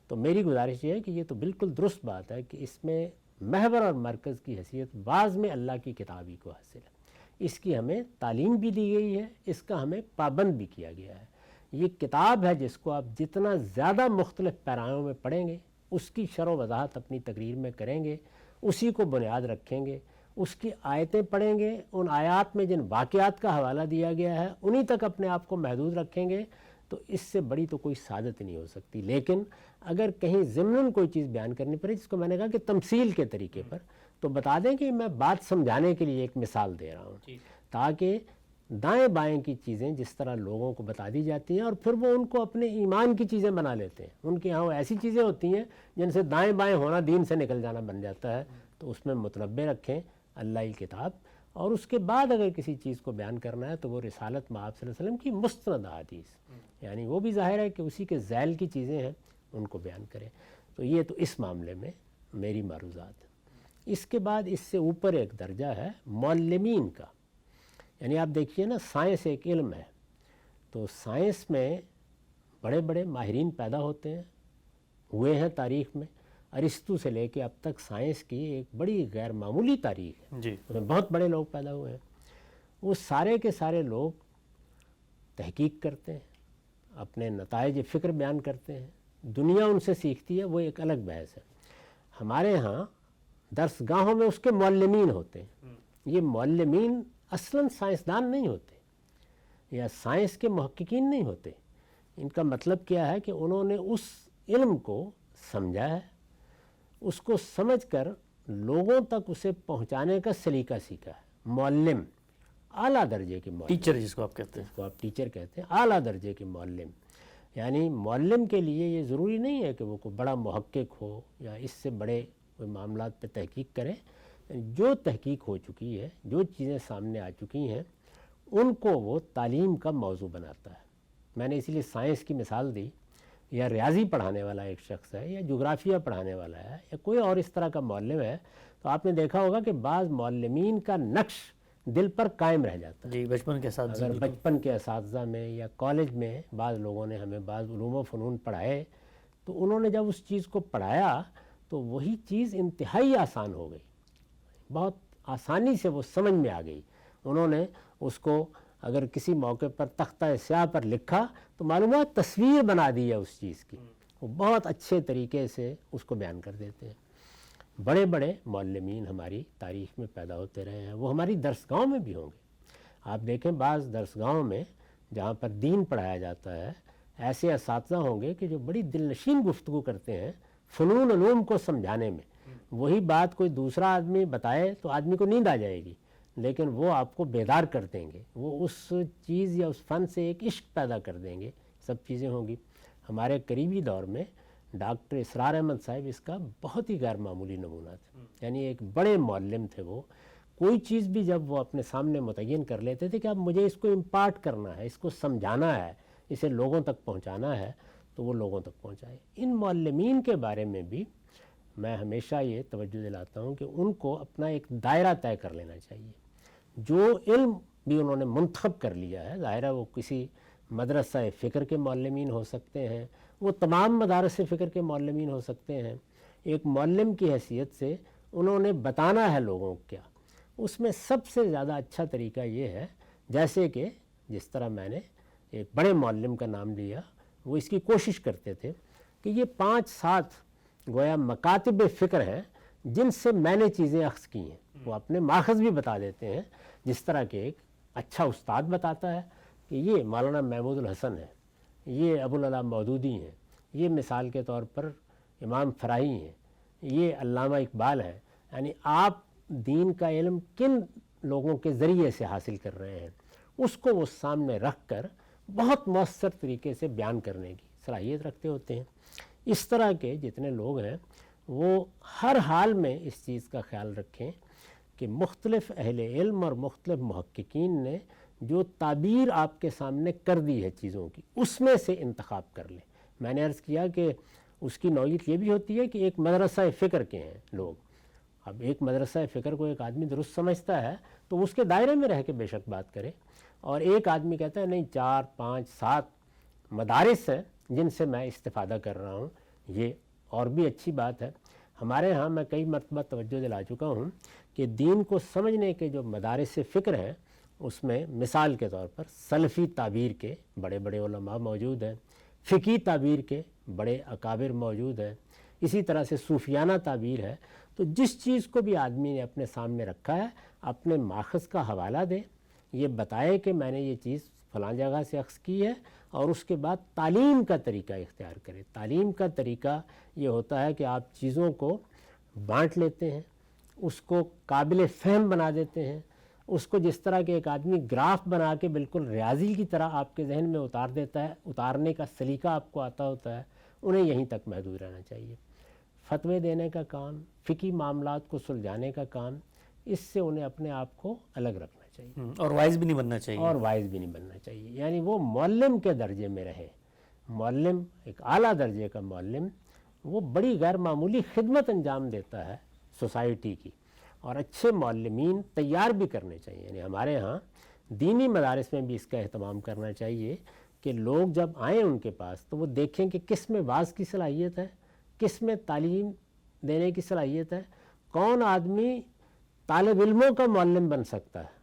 تو میری گزارش یہ ہے کہ یہ تو بالکل درست بات ہے کہ اس میں محور اور مرکز کی حیثیت بعض میں اللہ کی کتاب ہی کو حاصل ہے۔ اس کی ہمیں تعلیم بھی دی گئی ہے، اس کا ہمیں پابند بھی کیا گیا ہے۔ یہ کتاب ہے جس کو آپ جتنا زیادہ مختلف پیرایوں میں پڑھیں گے، اس کی شرح و وضاحت اپنی تقریر میں کریں گے، اسی کو بنیاد رکھیں گے، اس کی آیتیں پڑھیں گے، ان آیات میں جن واقعات کا حوالہ دیا گیا ہے انہی تک اپنے آپ کو محدود رکھیں گے، تو اس سے بڑی تو کوئی سعادت نہیں ہو سکتی. لیکن اگر کہیں ضمناً کوئی چیز بیان کرنی پڑے، جس کو میں نے کہا کہ تمثیل کے طریقے پر، تو بتا دیں کہ میں بات سمجھانے کے لیے ایک مثال دے رہا ہوں، تاکہ دائیں بائیں کی چیزیں جس طرح لوگوں کو بتا دی جاتی ہیں اور پھر وہ ان کو اپنے ایمان کی چیزیں بنا لیتے ہیں. ان کے یہاں وہ ایسی چیزیں ہوتی ہیں جن سے دائیں بائیں ہونا دین سے نکل جانا بن جاتا ہے. تو اس میں متنبع رکھیں اللہ کی کتاب، اور اس کے بعد اگر کسی چیز کو بیان کرنا ہے تو وہ رسالت مآب صلی اللہ علیہ وسلم کی مستند احادیث، یعنی وہ بھی ظاہر ہے کہ اسی کے ذیل کی چیزیں ہیں، ان کو بیان کریں. تو یہ تو اس معاملے میں میری معروضات. اس کے بعد اس سے اوپر ایک درجہ ہے معلمین کا. یعنی آپ دیکھیے نا، سائنس ایک علم ہے، تو سائنس میں بڑے بڑے ماہرین پیدا ہوتے ہیں، ہوئے ہیں تاریخ میں. ارسطو سے لے کے اب تک سائنس کی ایک بڑی غیر معمولی تاریخ ہے، جی. اس میں بہت بڑے لوگ پیدا ہوئے ہیں. وہ سارے کے سارے لوگ تحقیق کرتے ہیں، اپنے نتائج فکر بیان کرتے ہیں. دنیا ان سے سیکھتی ہے، وہ ایک الگ بحث ہے. ہمارے ہاں درس گاہوں میں اس کے معلمین ہوتے ہیں. یہ معلمین اصلاً سائنسدان نہیں ہوتے یا سائنس کے محققین نہیں ہوتے. ان کا مطلب کیا ہے کہ انہوں نے اس علم کو سمجھا ہے، اس کو سمجھ کر لوگوں تک اسے پہنچانے کا سلیقہ سیکھا ہے. معلم اعلیٰ درجے کے معلم، ٹیچر جس کو آپ کہتے ہیں، اس کو آپ ٹیچر کہتے ہیں، اعلیٰ درجے کے معلم. یعنی معلم کے لیے یہ ضروری نہیں ہے کہ وہ کوئی بڑا محقق ہو یا اس سے بڑے کوئی معاملات پہ تحقیق کرے. جو تحقیق ہو چکی ہے، جو چیزیں سامنے آ چکی ہیں، ان کو وہ تعلیم کا موضوع بناتا ہے. میں نے اسی لیے سائنس کی مثال دی. یا ریاضی پڑھانے والا ایک شخص ہے، یا جغرافیہ پڑھانے والا ہے، یا کوئی اور اس طرح کا معلم ہے، تو آپ نے دیکھا ہوگا کہ بعض معلمین کا نقش دل پر قائم رہ جاتا ہے. جی، بچپن کے ساتھ. اگر بچپن کے اساتذہ میں یا کالج میں بعض لوگوں نے ہمیں بعض علوم و فنون پڑھائے، تو انہوں نے جب اس چیز کو پڑھایا تو وہی چیز انتہائی آسان ہو گئی، بہت آسانی سے وہ سمجھ میں آ گئی. انہوں نے اس کو اگر کسی موقع پر تختہ سیاہ پر لکھا تو معلومات تصویر بنا دی ہے اس چیز کی. وہ بہت اچھے طریقے سے اس کو بیان کر دیتے ہیں. بڑے بڑے معلمین ہماری تاریخ میں پیدا ہوتے رہے ہیں، وہ ہماری درسگاہوں میں بھی ہوں گے. آپ دیکھیں بعض درسگاہوں میں جہاں پر دین پڑھایا جاتا ہے، ایسے اساتذہ ہوں گے کہ جو بڑی دل نشین گفتگو کرتے ہیں فنون علوم کو سمجھانے میں. وہی بات کوئی دوسرا آدمی بتائے تو آدمی کو نیند آ جائے گی، لیکن وہ آپ کو بیدار کر دیں گے، وہ اس چیز یا اس فن سے ایک عشق پیدا کر دیں گے. سب چیزیں ہوں گی. ہمارے قریبی دور میں ڈاکٹر اسرار احمد صاحب اس کا بہت ہی غیر معمولی نمونہ تھے. یعنی ایک بڑے معلم تھے. وہ کوئی چیز بھی جب وہ اپنے سامنے متعین کر لیتے تھے کہ اب مجھے اس کو امپارٹ کرنا ہے، اس کو سمجھانا ہے، اسے لوگوں تک پہنچانا ہے، تو وہ لوگوں تک پہنچائے. ان معلمین کے بارے میں بھی میں ہمیشہ یہ توجہ دلاتا ہوں کہ ان کو اپنا ایک دائرہ طے کر لینا چاہیے. جو علم بھی انہوں نے منتخب کر لیا ہے، ظاہر ہے وہ کسی مدرسہ فکر کے معلمین ہو سکتے ہیں، وہ تمام مدارس فکر کے معلمین ہو سکتے ہیں. ایک معلم کی حیثیت سے انہوں نے بتانا ہے لوگوں کو کیا. اس میں سب سے زیادہ اچھا طریقہ یہ ہے، جیسے کہ جس طرح میں نے ایک بڑے معلم کا نام لیا، وہ اس کی کوشش کرتے تھے کہ یہ 5-7 گویا مکاتب فکر ہیں جن سے میں نے چیزیں اخذ کی ہیں. وہ اپنے ماخذ بھی بتا دیتے ہیں، جس طرح کہ ایک اچھا استاد بتاتا ہے کہ یہ مولانا محمود الحسن ہے، یہ ابوالعلا مودودی ہیں، یہ مثال کے طور پر امام فراہی ہیں، یہ علامہ اقبال ہے. یعنی آپ دین کا علم کن لوگوں کے ذریعے سے حاصل کر رہے ہیں، اس کو وہ سامنے رکھ کر بہت مؤثر طریقے سے بیان کرنے کی صلاحیت رکھتے ہوتے ہیں. اس طرح کے جتنے لوگ ہیں وہ ہر حال میں اس چیز کا خیال رکھیں کہ مختلف اہل علم اور مختلف محققین نے جو تعبیر آپ کے سامنے کر دی ہے چیزوں کی، اس میں سے انتخاب کر لیں. میں نے عرض کیا کہ اس کی نوعیت یہ بھی ہوتی ہے کہ ایک مدرسہ فکر کے ہیں لوگ. اب ایک مدرسہ فکر کو ایک آدمی درست سمجھتا ہے تو اس کے دائرے میں رہ کے بے شک بات کرے، اور ایک آدمی کہتا ہے نہیں 4, 5, 7 مدارس ہیں جن سے میں استفادہ کر رہا ہوں، یہ اور بھی اچھی بات ہے. ہمارے ہاں میں کئی مرتبہ توجہ دلا چکا ہوں کہ دین کو سمجھنے کے جو مدارس فکر ہیں، اس میں مثال کے طور پر سلفی تعبیر کے بڑے بڑے علماء موجود ہیں، فقہی تعبیر کے بڑے اکابر موجود ہیں، اسی طرح سے صوفیانہ تعبیر ہے. تو جس چیز کو بھی آدمی نے اپنے سامنے رکھا ہے، اپنے ماخذ کا حوالہ دے، یہ بتائے کہ میں نے یہ چیز فلاں جگہ سے اخذ کی ہے، اور اس کے بعد تعلیم کا طریقہ اختیار کریں۔ تعلیم کا طریقہ یہ ہوتا ہے کہ آپ چیزوں کو بانٹ لیتے ہیں، اس کو قابل فہم بنا دیتے ہیں، اس کو جس طرح کہ ایک آدمی گراف بنا کے بالکل ریاضی کی طرح آپ کے ذہن میں اتار دیتا ہے، اتارنے کا سلیقہ آپ کو آتا ہوتا ہے، انہیں یہیں تک محدود رہنا چاہیے۔ فتوے دینے کا کام، فقہی معاملات کو سلجھانے کا کام، اس سے انہیں اپنے آپ کو الگ رکھنا چاہیے، اور وائز بھی نہیں بننا چاہیے، اور وائز بھی نہیں بننا چاہیے۔ یعنی وہ معلم کے درجے میں رہے، معلم ایک اعلیٰ درجے کا معلم، وہ بڑی غیر معمولی خدمت انجام دیتا ہے سوسائٹی کی، اور اچھے معلمین تیار بھی کرنے چاہیے۔ یعنی ہمارے ہاں دینی مدارس میں بھی اس کا اہتمام کرنا چاہیے کہ لوگ جب آئیں ان کے پاس تو وہ دیکھیں کہ کس میں واعظ کی صلاحیت ہے، کس میں تعلیم دینے کی صلاحیت ہے، کون آدمی طالب علموں کا معلم بن سکتا ہے،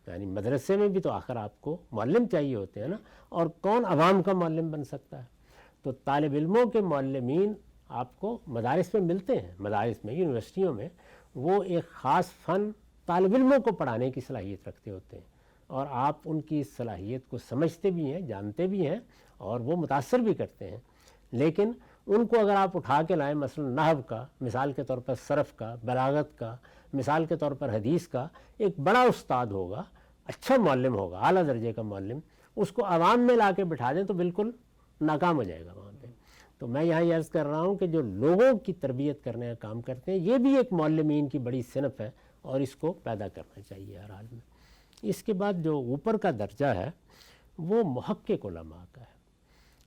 یعنی مدرسے میں بھی تو آخر آپ کو معلم چاہیے ہوتے ہیں نا، اور کون عوام کا معلم بن سکتا ہے۔ تو طالب علموں کے معلمین آپ کو مدارس میں ملتے ہیں، مدارس میں، یونیورسٹیوں میں، وہ ایک خاص فن طالب علموں کو پڑھانے کی صلاحیت رکھتے ہوتے ہیں، اور آپ ان کی صلاحیت کو سمجھتے بھی ہیں، جانتے بھی ہیں، اور وہ متاثر بھی کرتے ہیں۔ لیکن ان کو اگر آپ اٹھا کے لائیں، مثلا نحو کا، مثال کے طور پر صرف کا، بلاغت کا، مثال کے طور پر حدیث کا، ایک بڑا استاد ہوگا، اچھا معلم ہوگا، اعلیٰ درجے کا معلم، اس کو عوام میں لا کے بٹھا دیں تو بالکل ناکام ہو جائے گا وہاں پہ۔ تو میں یہاں یہ عرض کر رہا ہوں کہ جو لوگوں کی تربیت کرنے کا کام کرتے ہیں، یہ بھی ایک معلمین کی بڑی صنف ہے، اور اس کو پیدا کرنا چاہیے ہر حال میں۔ اس کے بعد جو اوپر کا درجہ ہے وہ محقق علماء کا ہے،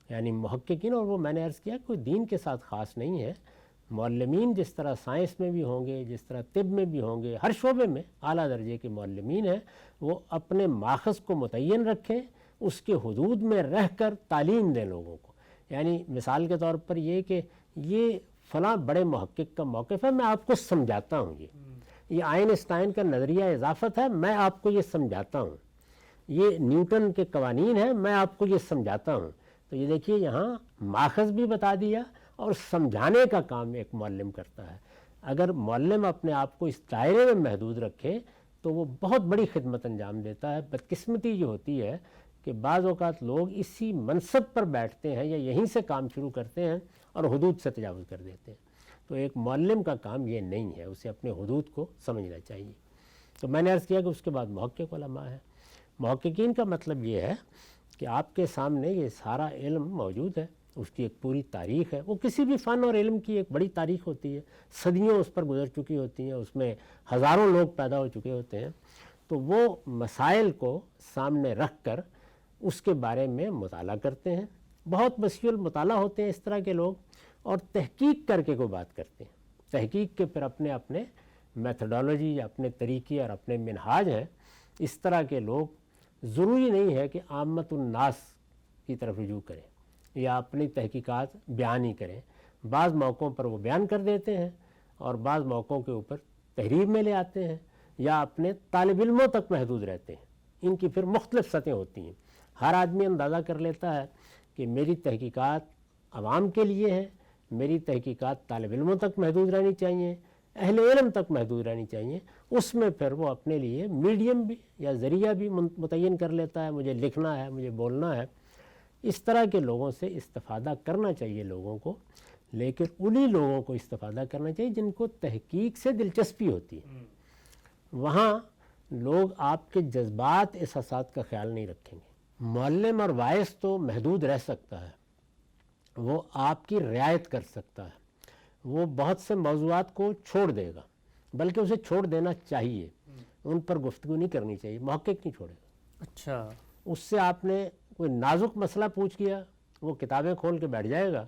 یعنی محققین، اور وہ میں نے عرض کیا کوئی دین کے ساتھ خاص نہیں ہے۔ معلمین جس طرح سائنس میں بھی ہوں گے، جس طرح طب میں بھی ہوں گے، ہر شعبے میں اعلیٰ درجے کے معلمین ہیں، وہ اپنے ماخذ کو متعین رکھیں، اس کے حدود میں رہ کر تعلیم دیں لوگوں کو۔ یعنی مثال کے طور پر یہ کہ یہ فلاں بڑے محقق کا موقف ہے، میں آپ کو سمجھاتا ہوں، یہ آئنسٹائن کا نظریہ اضافت ہے، میں آپ کو یہ سمجھاتا ہوں، یہ نیوٹن کے قوانین ہیں، میں آپ کو یہ سمجھاتا ہوں۔ تو یہ دیکھیے یہاں ماخذ بھی بتا دیا، اور سمجھانے کا کام ایک معلم کرتا ہے۔ اگر معلم اپنے آپ کو اس دائرے میں محدود رکھے تو وہ بہت بڑی خدمت انجام دیتا ہے۔ بدقسمتی یہ ہوتی ہے کہ بعض اوقات لوگ اسی منصب پر بیٹھتے ہیں یا یہیں سے کام شروع کرتے ہیں اور حدود سے تجاوز کر دیتے ہیں۔ تو ایک معلم کا کام یہ نہیں ہے، اسے اپنے حدود کو سمجھنا چاہیے۔ تو میں نے عرض کیا کہ اس کے بعد محقق علماء ہے۔ محققین کا مطلب یہ ہے کہ آپ کے سامنے یہ سارا علم موجود ہے، اس کی ایک پوری تاریخ ہے۔ وہ کسی بھی فن اور علم کی ایک بڑی تاریخ ہوتی ہے، صدیوں اس پر گزر چکی ہوتی ہیں، اس میں ہزاروں لوگ پیدا ہو چکے ہوتے ہیں۔ تو وہ مسائل کو سامنے رکھ کر اس کے بارے میں مطالعہ کرتے ہیں، بہت وسیع المطالعہ ہوتے ہیں اس طرح کے لوگ، اور تحقیق کر کے کوئی بات کرتے ہیں۔ تحقیق کے پھر اپنے اپنے میتھڈالوجی یا اپنے طریقے اور اپنے منہاج ہیں۔ اس طرح کے لوگ ضروری نہیں ہے کہ عامت الناس کی طرف رجوع کریں یا اپنی تحقیقات بیان ہی کریں۔ بعض موقعوں پر وہ بیان کر دیتے ہیں، اور بعض موقعوں کے اوپر تحریر میں لے آتے ہیں، یا اپنے طالب علموں تک محدود رہتے ہیں۔ ان کی پھر مختلف سطحیں ہوتی ہیں۔ ہر آدمی اندازہ کر لیتا ہے کہ میری تحقیقات عوام کے لیے ہے، میری تحقیقات طالب علموں تک محدود رہنی چاہیے، اہل علم تک محدود رہنی چاہیے۔ اس میں پھر وہ اپنے لیے میڈیم بھی یا ذریعہ بھی متعین کر لیتا ہے، مجھے لکھنا ہے، مجھے بولنا ہے۔ اس طرح کے لوگوں سے استفادہ کرنا چاہیے لوگوں کو، لیکن انہی لوگوں کو استفادہ کرنا چاہیے جن کو تحقیق سے دلچسپی ہوتی ہے۔ وہاں لوگ آپ کے جذبات، احساسات کا خیال نہیں رکھیں گے۔ معلم اور واعظ تو محدود رہ سکتا ہے، وہ آپ کی رعایت کر سکتا ہے، وہ بہت سے موضوعات کو چھوڑ دے گا، بلکہ اسے چھوڑ دینا چاہیے، ان پر گفتگو نہیں کرنی چاہیے۔ محقق نہیں چھوڑے گا۔ اچھا، اس سے آپ نے کوئی نازک مسئلہ پوچھ لیا، وہ کتابیں کھول کے بیٹھ جائے گا،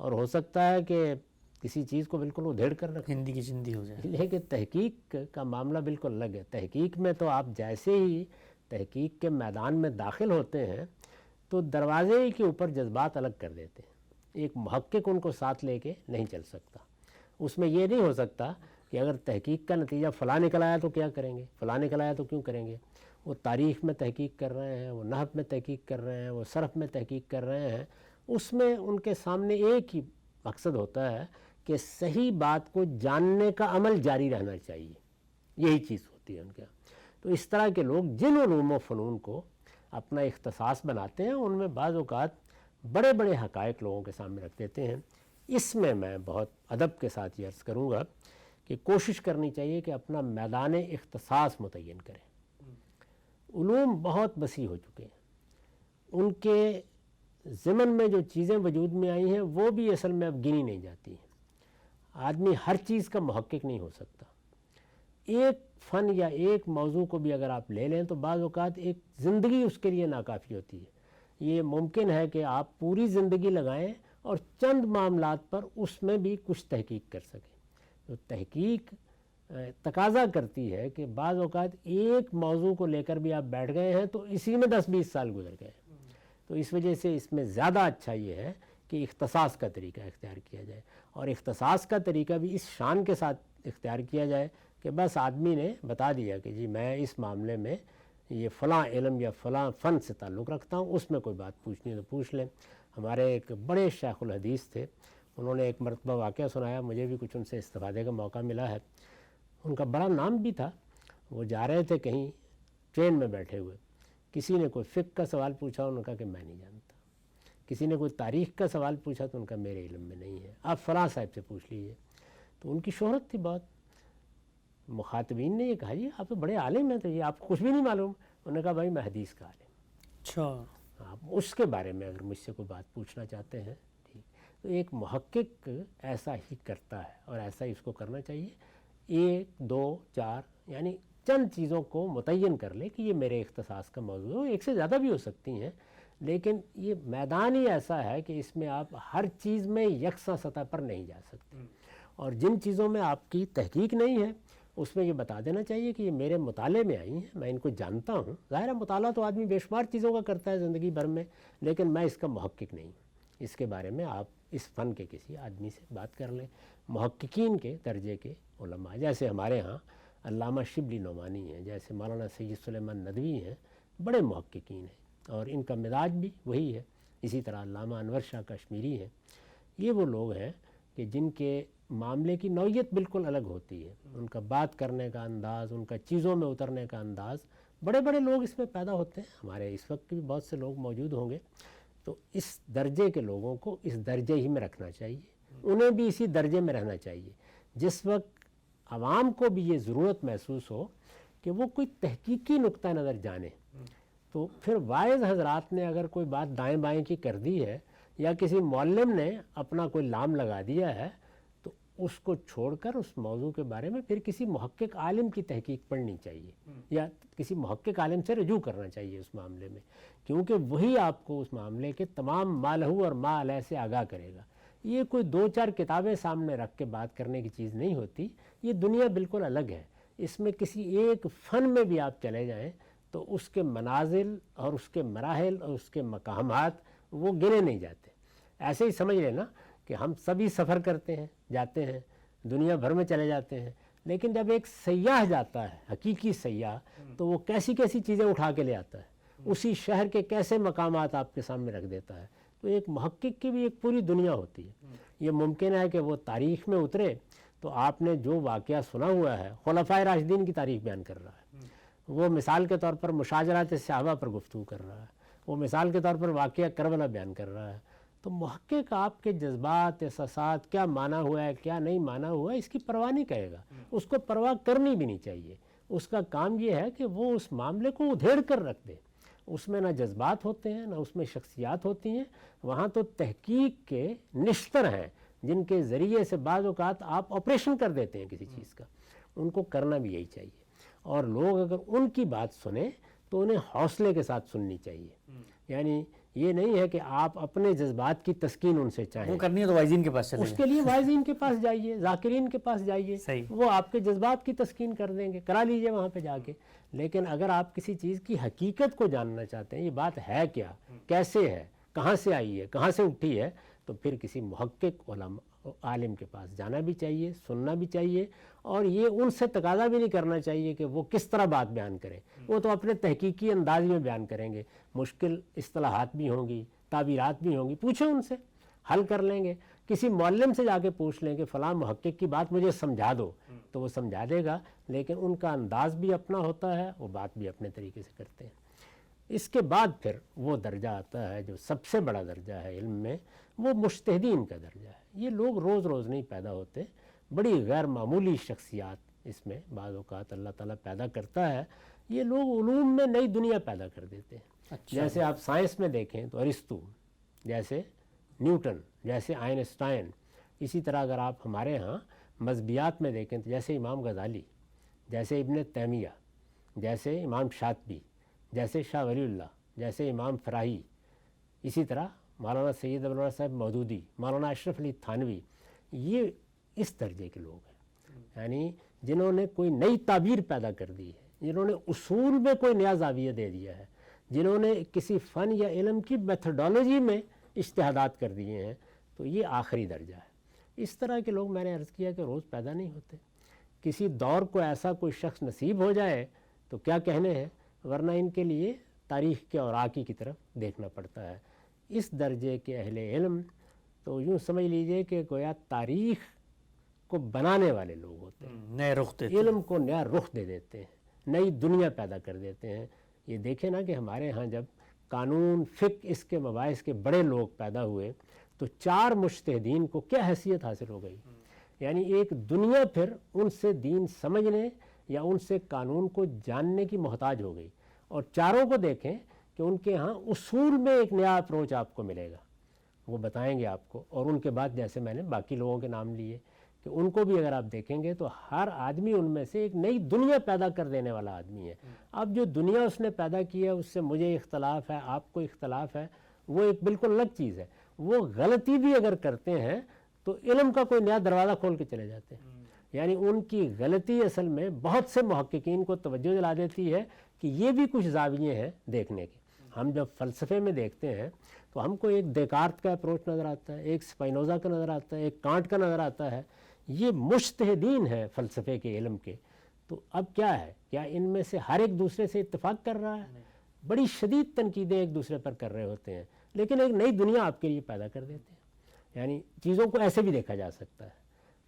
اور ہو سکتا ہے کہ کسی چیز کو بالکل ادھیڑ کر رکھے، ہندی کی چندی ہو جائے۔ لیکن تحقیق کا معاملہ بالکل الگ ہے۔ تحقیق میں تو آپ جیسے ہی تحقیق کے میدان میں داخل ہوتے ہیں تو دروازے کے اوپر جذبات الگ کر دیتے ہیں۔ ایک محقق ان کو ساتھ لے کے نہیں چل سکتا۔ اس میں یہ نہیں ہو سکتا کہ اگر تحقیق کا نتیجہ فلاں نکل آیا تو کیا کریں گے، فلاں نکل آیا تو کیوں کریں گے۔ وہ تاریخ میں تحقیق کر رہے ہیں، وہ نحو میں تحقیق کر رہے ہیں، وہ صرف میں تحقیق کر رہے ہیں، اس میں ان کے سامنے ایک ہی مقصد ہوتا ہے کہ صحیح بات کو جاننے کا عمل جاری رہنا چاہیے، یہی چیز ہوتی ہے ان کے۔ تو اس طرح کے لوگ جن علوم و فنون کو اپنا اختصاص بناتے ہیں، ان میں بعض اوقات بڑے بڑے حقائق لوگوں کے سامنے رکھ دیتے ہیں۔ اس میں بہت ادب کے ساتھ یہ عرض کروں گا کہ کوشش کرنی چاہیے کہ اپنا میدان اختصاص متعین کریں۔ علوم بہت وسیع ہو چکے ہیں، ان کے ضمن میں جو چیزیں وجود میں آئی ہیں وہ بھی اصل میں اب گنی نہیں جاتی ہیں۔ آدمی ہر چیز کا محقق نہیں ہو سکتا۔ ایک فن یا ایک موضوع کو بھی اگر آپ لے لیں تو بعض اوقات ایک زندگی اس کے لیے ناکافی ہوتی ہے۔ یہ ممکن ہے کہ آپ پوری زندگی لگائیں اور چند معاملات پر اس میں بھی کچھ تحقیق کر سکیں۔ تو تحقیق تقاضا کرتی ہے کہ بعض اوقات ایک موضوع کو لے کر بھی آپ بیٹھ گئے ہیں تو اسی میں 10-20 سال گزر گئے ہیں۔ تو اس وجہ سے اس میں زیادہ اچھا یہ ہے کہ اختصاص کا طریقہ اختیار کیا جائے، اور اختصاص کا طریقہ بھی اس شان کے ساتھ اختیار کیا جائے کہ بس آدمی نے بتا دیا کہ جی میں اس معاملے میں یہ فلاں علم یا فلاں فن سے تعلق رکھتا ہوں، اس میں کوئی بات پوچھنی ہے تو پوچھ لیں۔ ہمارے ایک بڑے شیخ الحدیث تھے، انہوں نے ایک مرتبہ واقعہ سنایا، مجھے بھی کچھ ان سے استفادے کا موقع ملا ہے۔ ان کا بڑا نام بھی تھا، وہ جا رہے تھے کہیں ٹرین میں بیٹھے ہوئے، کسی نے کوئی فقہ کا سوال پوچھا، انہوں نے کہا کہ میں نہیں جانتا۔ کسی نے کوئی تاریخ کا سوال پوچھا تو ان کا میرے علم میں نہیں ہے، آپ فلاں صاحب سے پوچھ لیجئے۔ تو ان کی شہرت تھی بہت، مخاطبین نے یہ کہا جی آپ تو بڑے عالم ہیں، تو یہ آپ کو کچھ بھی نہیں معلوم؟ انہوں نے کہا بھائی میں حدیث کا عالم۔ اچھا، آپ اس کے بارے میں اگر مجھ سے کوئی بات پوچھنا چاہتے ہیں ٹھیک۔ تو ایک محقق ایسا ہی کرتا ہے اور ایسا ہی اس کو کرنا چاہیے۔ 1 2 4 یعنی چند چیزوں کو متعین کر لے کہ یہ میرے اختصاص کا موضوع ہے، ایک سے زیادہ بھی ہو سکتی ہیں، لیکن یہ میدان ہی ایسا ہے کہ اس میں آپ ہر چیز میں یکساں سطح پر نہیں جا سکتے، اور جن چیزوں میں آپ کی تحقیق نہیں ہے اس میں یہ بتا دینا چاہیے کہ یہ میرے مطالعے میں آئی ہیں، میں ان کو جانتا ہوں۔ ظاہر ہے مطالعہ تو آدمی بے شمار چیزوں کا کرتا ہے زندگی بھر میں، لیکن میں اس کا محقق نہیں ہوں۔ اس کے بارے میں آپ اس فن کے کسی آدمی سے بات کر لیں۔ محققین کے درجے کے علماء جیسے ہمارے ہاں علامہ شبلی نعمانی ہیں، جیسے مولانا سید سلیمان ندوی ہیں، بڑے محققین ہیں اور ان کا مزاج بھی وہی ہے۔ اسی طرح علامہ انور شاہ کشمیری ہیں۔ یہ وہ لوگ ہیں کہ جن کے معاملے کی نوعیت بالکل الگ ہوتی ہے، ان کا بات کرنے کا انداز، ان کا چیزوں میں اترنے کا انداز، بڑے بڑے لوگ اس میں پیدا ہوتے ہیں، ہمارے اس وقت بھی بہت سے لوگ موجود ہوں گے۔ تو اس درجے کے لوگوں کو اس درجے ہی میں رکھنا چاہیے، انہیں بھی اسی درجے میں رہنا چاہیے۔ جس وقت عوام کو بھی یہ ضرورت محسوس ہو کہ وہ کوئی تحقیقی نقطہ نظر جانے، تو پھر واعظ حضرات نے اگر کوئی بات دائیں بائیں کی کر دی ہے یا کسی معلم نے اپنا کوئی لام لگا دیا ہے تو اس کو چھوڑ کر اس موضوع کے بارے میں پھر کسی محقق عالم کی تحقیق پڑھنی چاہیے یا کسی محقق عالم سے رجوع کرنا چاہیے اس معاملے میں، کیونکہ وہی آپ کو اس معاملے کے تمام ما لہو اور ما علیہ سے آگاہ کرے گا۔ یہ کوئی 2-4 کتابیں سامنے رکھ کے بات کرنے کی چیز نہیں ہوتی، یہ دنیا بالکل الگ ہے۔ اس میں کسی ایک فن میں بھی آپ چلے جائیں تو اس کے منازل اور اس کے مراحل اور اس کے مقامات وہ گنے نہیں جاتے۔ ایسے ہی سمجھ لینا کہ ہم سبھی سفر کرتے ہیں، جاتے ہیں، دنیا بھر میں چلے جاتے ہیں، لیکن جب ایک سیاح جاتا ہے، حقیقی سیاح، تو وہ کیسی کیسی چیزیں اٹھا کے لے آتا ہے، اسی شہر کے کیسے مقامات آپ کے سامنے رکھ دیتا ہے۔ تو ایک محقق کی بھی ایک پوری دنیا ہوتی ہے۔ یہ ممکن ہے کہ وہ تاریخ میں اترے تو آپ نے جو واقعہ سنا ہوا ہے، خلفائے راشدین کی تاریخ بیان کر رہا ہے، وہ مثال کے طور پر مشاجرات صحابہ پر گفتگو کر رہا ہے، وہ مثال کے طور پر واقعہ کربلا بیان کر رہا ہے۔ تو محقق آپ کے جذبات، احساسات، کیا مانا ہوا ہے کیا نہیں مانا ہوا ہے، اس کی پرواہ نہیں کرے گا، اس کو پرواہ کرنی بھی نہیں چاہیے۔ اس کا کام یہ ہے کہ وہ اس معاملے کو ادھیڑ کر رکھ دے، اس میں نہ جذبات ہوتے ہیں نہ اس میں شخصیات ہوتی ہیں، وہاں تو تحقیق کے نشتر ہیں جن کے ذریعے سے بعض اوقات آپ آپریشن کر دیتے ہیں کسی چیز کا، ان کو کرنا بھی یہی چاہیے۔ اور لوگ اگر ان کی بات سنیں تو انہیں حوصلے کے ساتھ سننی چاہیے، یعنی یہ نہیں ہے کہ آپ اپنے جذبات کی تسکین ان سے چاہیں، وہ کرنی ہے تو واعظین کے پاس چلیں، اس کے لیے واعظین کے پاس جائیے، ذاکرین کے پاس جائیے، وہ آپ کے جذبات کی تسکین کر دیں گے، کرا لیجئے وہاں پہ جا کے۔ لیکن اگر آپ کسی چیز کی حقیقت کو جاننا چاہتے ہیں، یہ بات ہے کیا، کیسے ہے، کہاں سے آئی ہے، کہاں سے اٹھی ہے، تو پھر کسی محقق عالم کے پاس جانا بھی چاہیے، سننا بھی چاہیے، اور یہ ان سے تقاضا بھی نہیں کرنا چاہیے کہ وہ کس طرح بات بیان کریں، وہ تو اپنے تحقیقی انداز میں بیان کریں گے، مشکل اصطلاحات بھی ہوں گی، تعبیرات بھی ہوں گی، پوچھیں ان سے، حل کر لیں گے۔ کسی معلم سے جا کے پوچھ لیں کہ فلاں محقق کی بات مجھے سمجھا دو، تو وہ سمجھا دے گا، لیکن ان کا انداز بھی اپنا ہوتا ہے، وہ بات بھی اپنے طریقے سے کرتے ہیں۔ اس کے بعد پھر وہ درجہ آتا ہے جو سب سے بڑا درجہ ہے علم میں، وہ مجتہدین کا درجہ ہے۔ یہ لوگ روز روز نہیں پیدا ہوتے، بڑی غیر معمولی شخصیات اس میں بعض اوقات اللہ تعالیٰ پیدا کرتا ہے۔ یہ لوگ علوم میں نئی دنیا پیدا کر دیتے ہیں۔ جیسے آپ سائنس میں دیکھیں تو ارسطو، جیسے نیوٹن، جیسے آئنسٹائن، اسی طرح اگر آپ ہمارے ہاں مذہبیات میں دیکھیں تو جیسے امام غزالی، جیسے ابن تیمیہ، جیسے امام شاطبی، جیسے شاہ ولی اللہ، جیسے امام فراہی، اسی طرح مولانا سید ابوالعلا صاحب مودودی، مولانا اشرف علی تھانوی، یہ اس درجے کے لوگ ہیں، یعنی جنہوں نے کوئی نئی تعبیر پیدا کر دی ہے، جنہوں نے اصول میں کوئی نیا زاویہ دے دیا ہے، جنہوں نے کسی فن یا علم کی میتھڈالوجی میں اجتہادات کر دیے ہیں، تو یہ آخری درجہ ہے۔ اس طرح کے لوگ میں نے عرض کیا کہ روز پیدا نہیں ہوتے۔ کسی دور کو ایسا کوئی شخص نصیب ہو جائے تو کیا کہنے ہیں، ورنہ ان کے لیے تاریخ کے اوراقی کی طرف دیکھنا پڑتا ہے۔ اس درجے کے اہل علم تو یوں سمجھ لیجئے کہ گویا تاریخ کو بنانے والے لوگ ہوتے ہیں، نئے رخ دیتے ہیں، علم کو نیا رخ دے دیتے ہیں، نئی دنیا پیدا کر دیتے ہیں۔ یہ دیکھیں نا کہ ہمارے ہاں جب قانون، فقہ، اس کے مباحث کے بڑے لوگ پیدا ہوئے تو 4 مجتہدین کو کیا حیثیت حاصل ہو گئی، یعنی ایک دنیا پھر ان سے دین سمجھنے یا ان سے قانون کو جاننے کی محتاج ہو گئی۔ اور چاروں کو دیکھیں کہ ان کے ہاں اصول میں ایک نیا اپروچ آپ کو ملے گا، وہ بتائیں گے آپ کو۔ اور ان کے بعد جیسے میں نے باقی لوگوں کے نام لیے کہ ان کو بھی اگر آپ دیکھیں گے تو ہر آدمی ان میں سے ایک نئی دنیا پیدا کر دینے والا آدمی ہے۔ اب جو دنیا اس نے پیدا کی ہے اس سے مجھے اختلاف ہے، آپ کو اختلاف ہے، وہ ایک بالکل الگ چیز ہے۔ وہ غلطی بھی اگر کرتے ہیں تو علم کا کوئی نیا دروازہ کھول کے چلے جاتے ہیں، یعنی ان کی غلطی اصل میں بہت سے محققین کو توجہ دلا دیتی ہے کہ یہ بھی کچھ زاویے ہیں دیکھنے کے۔ ہم جب فلسفے میں دیکھتے ہیں تو ہم کو ایک دیکارت کا اپروچ نظر آتا ہے، ایک سپائنوزا کا نظر آتا ہے، ایک کانٹ کا نظر آتا ہے۔ یہ مجتہدین ہیں فلسفے کے علم کے۔ تو اب کیا ہے، کیا ان میں سے ہر ایک دوسرے سے اتفاق کر رہا ہے؟ بڑی شدید تنقیدیں ایک دوسرے پر کر رہے ہوتے ہیں، لیکن ایک نئی دنیا آپ کے لیے پیدا کر دیتے ہیں۔ یعنی چیزوں کو ایسے بھی دیکھا جا سکتا ہے،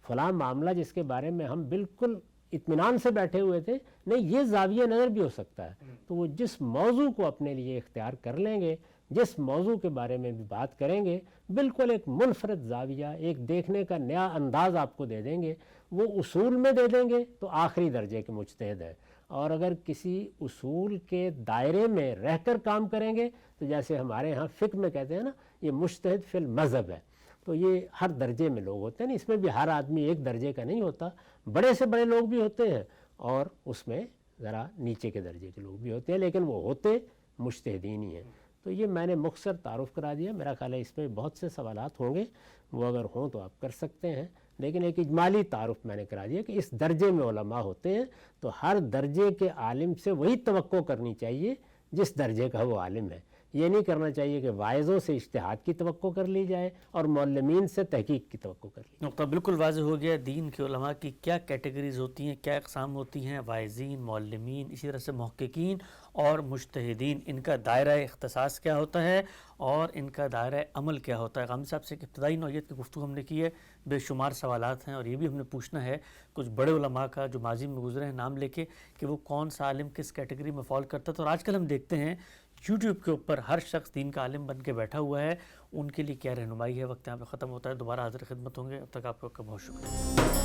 فلاں معاملہ جس کے بارے میں ہم بالکل اطمینان سے بیٹھے ہوئے تھے، نہیں یہ زاویہ نظر بھی ہو سکتا ہے، تو وہ جس موضوع کو اپنے لیے اختیار کر لیں گے، جس موضوع کے بارے میں بھی بات کریں گے، بالکل ایک منفرد زاویہ، ایک دیکھنے کا نیا انداز آپ کو دے دیں گے۔ وہ اصول میں دے دیں گے تو آخری درجے کے مجتہد ہے، اور اگر کسی اصول کے دائرے میں رہ کر کام کریں گے تو جیسے ہمارے ہاں فقہ میں کہتے ہیں نا، یہ مجتہد فی المذہب ہے۔ تو یہ ہر درجے میں لوگ ہوتے ہیں نا، اس میں بھی ہر آدمی ایک درجے کا نہیں ہوتا، بڑے سے بڑے لوگ بھی ہوتے ہیں اور اس میں ذرا نیچے کے درجے کے لوگ بھی ہوتے ہیں، لیکن وہ ہوتے مجتہدین ہی ہیں۔ تو یہ میں نے مختصر تعارف کرا دیا، میرا خیال ہے اس میں بہت سے سوالات ہوں گے، وہ اگر ہوں تو آپ کر سکتے ہیں، لیکن ایک اجمالی تعارف میں نے کرا دیا کہ اس درجے میں علماء ہوتے ہیں، تو ہر درجے کے عالم سے وہی توقع کرنی چاہیے جس درجے کا وہ عالم ہے۔ یہ نہیں کرنا چاہیے کہ واعظوں سے اجتہاد کی توقع کر لی جائے اور معلمین سے تحقیق کی توقع کر لی جائے۔ نقطہ بالکل واضح ہو گیا، دین کے علماء کی کیا کیٹیگریز ہوتی ہیں، کیا اقسام ہوتی ہیں، واعظین، معلمین، اسی طرح سے محققین اور مجتہدین، ان کا دائرہ اختصاص کیا ہوتا ہے اور ان کا دائرہ عمل کیا ہوتا ہے۔ غامدی صاحب سے ایک ابتدائی نوعیت کی گفتگو ہم نے کی ہے، بے شمار سوالات ہیں، اور یہ بھی ہم نے پوچھنا ہے کچھ بڑے علماء کا جو ماضی میں گزرے ہیں نام لے کے کہ وہ کون سا عالم کس کیٹیگری میں فال کرتا ہے۔ تو آج کل ہم دیکھتے ہیں یوٹیوب کے اوپر ہر شخص دین کا عالم بن کے بیٹھا ہوا ہے، ان کے لیے کیا رہنمائی ہے۔ وقت یہاں پہ ختم ہوتا ہے، دوبارہ حاضر خدمت ہوں گے، اب تک آپ کا بہت شکریہ۔